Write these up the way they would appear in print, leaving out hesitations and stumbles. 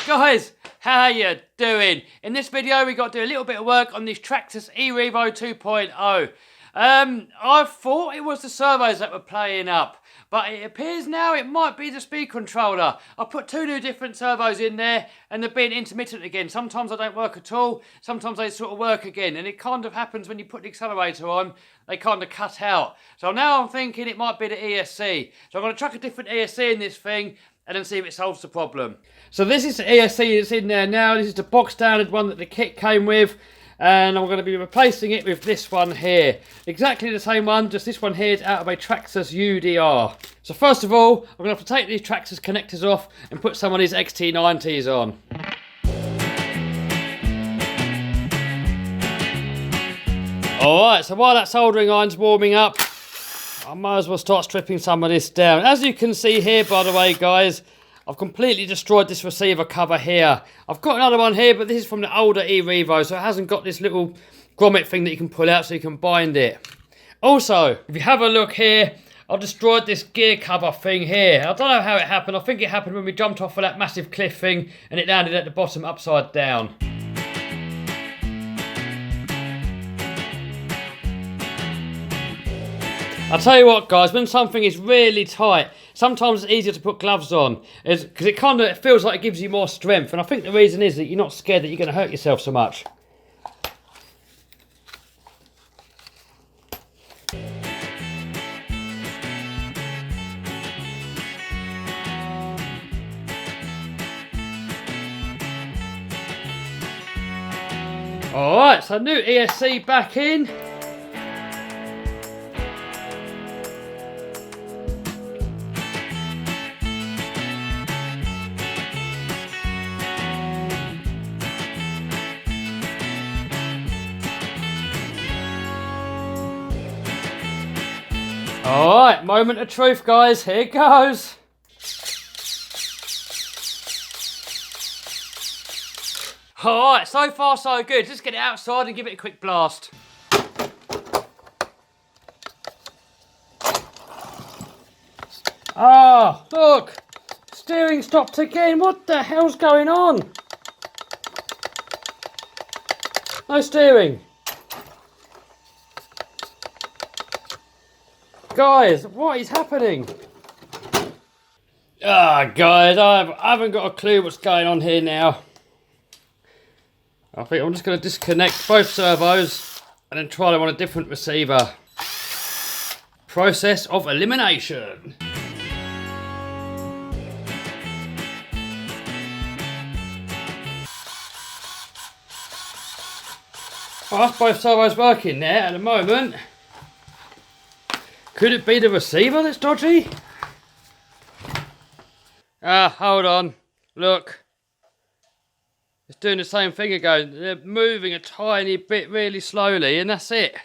Guys, how you doing? In this video we got to do a little bit of work on this Traxxas E-Revo 2.0. I thought it was the servos that were playing up, but it appears now it might be the speed controller. I put two new different servos in there and they're being intermittent again. Sometimes they don't work at all, sometimes they sort of work again, and it kind of happens when you put the accelerator on, they kind of cut out. So now I'm thinking it might be the ESC. So I'm going to chuck a different ESC in this thing and then see if it solves the problem. So this is the ESC that's in there now. This is the box standard one that the kit came with, and I'm going to be replacing it with this one here. Exactly the same one, just this one here is out of a Traxxas UDR. So first of all, I'm going to have to take these Traxxas connectors off and put some of these XT90s on. Alright, so while that soldering iron's warming up, I might as well start stripping some of this down. As you can see here, by the way, guys, I've completely destroyed this receiver cover here. I've got another one here, but this is from the older E-Revo, so it hasn't got this little grommet thing that you can pull out so you can bind it. Also, if you have a look here, I've destroyed this gear cover thing here. I don't know how it happened. I think it happened when we jumped off of that massive cliff thing and it landed at the bottom upside down. I'll tell you what, guys, when something is really tight, sometimes it's easier to put gloves on, because it kind of feels like it gives you more strength, and I think the reason is that you're not scared that you're going to hurt yourself so much. Alright, so new ESC back in. Alright, moment of truth, guys. Here it goes. Alright, so far so good. Just get it outside and give it a quick blast. Ah, look. Steering stopped again. What the hell's going on? No steering. Guys, what is happening? Guys, I haven't got a clue what's going on here now. I think I'm just going to disconnect both servos and then try them on a different receiver. Process of elimination. Well, that's both servos working there at the moment. Could it be the receiver that's dodgy? Hold on. Look. It's doing the same thing again. They're moving a tiny bit really slowly and that's it.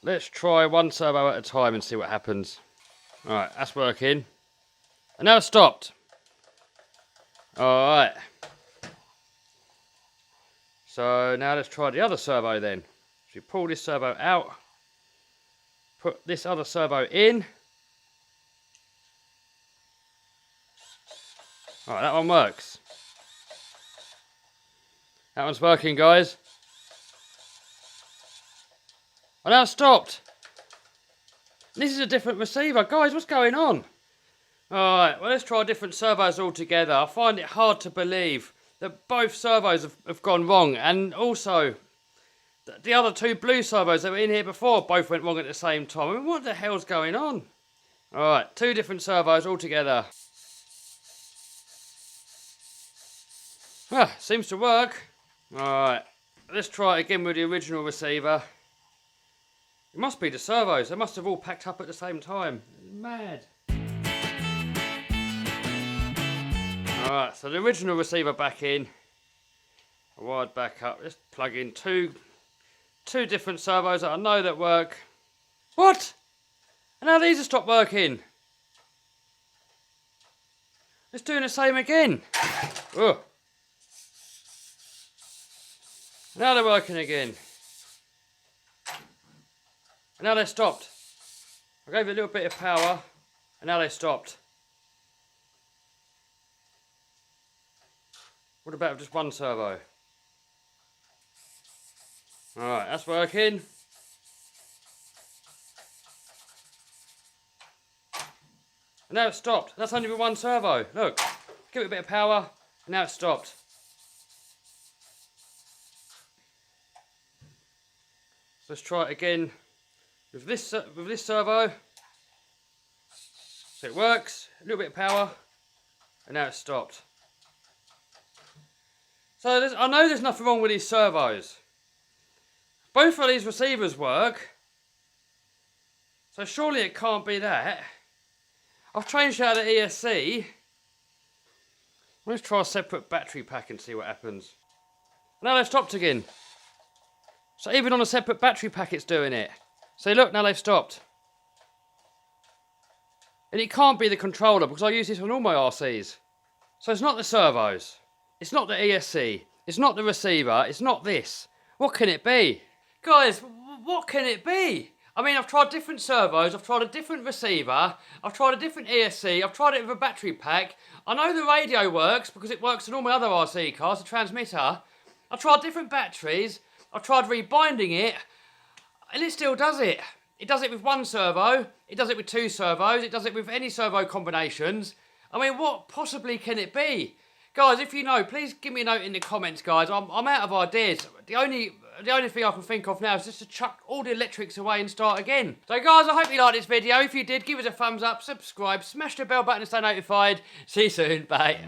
Let's try one servo at a time and see what happens. Alright, that's working. And now it's stopped. Alright. So now let's try the other servo then. So you pull this servo out, put this other servo in. Alright, that one works. That one's working, guys. Oh, now it's stopped. This is a different receiver. Guys, what's going on? Alright, well, let's try different servos altogether. I find it hard to believe that both servos have gone wrong, and also the other two blue servos that were in here before both went wrong at the same time. I mean, what the hell's going on? Alright, two different servos altogether. Seems to work. Alright, let's try it again with the original receiver. It must be the servos. They must have all packed up at the same time. Mad. Alright, so the original receiver back in. Wired back up. Let's plug in two different servos that I know that work. What? And now these have stopped working. It's doing the same again. Ugh. Now they're working again. And now they're stopped. I gave it a little bit of power and now they stopped. What about just one servo? Alright, that's working. And now it's stopped. That's only with one servo. Look, give it a bit of power, and now it's stopped. So let's try it again with this servo. So it works, a little bit of power, and now it's stopped. So I know there's nothing wrong with these servos. Both of these receivers work, so surely it can't be that. I've changed out the ESC. Let's try a separate battery pack and see what happens. Now they've stopped again. So even on a separate battery pack it's doing it. So look, now they've stopped. And it can't be the controller because I use this on all my RCs. So it's not the servos. It's not the ESC. It's not the receiver. It's not this. What can it be? Guys, what can it be? I mean, I've tried different servos, I've tried a different receiver, I've tried a different ESC, I've tried it with a battery pack. I know the radio works because it works on all my other RC cars, the transmitter. I've tried different batteries, I've tried rebinding it, and it still does it. It does it with one servo, it does it with two servos, it does it with any servo combinations. I mean, what possibly can it be? Guys, if you know, please give me a note in the comments, guys. I'm out of ideas. The only thing I can think of now is just to chuck all the electrics away and start again. So guys, I hope you liked this video. If you did, give us a thumbs up, subscribe, smash the bell button to stay notified. See you soon, bye.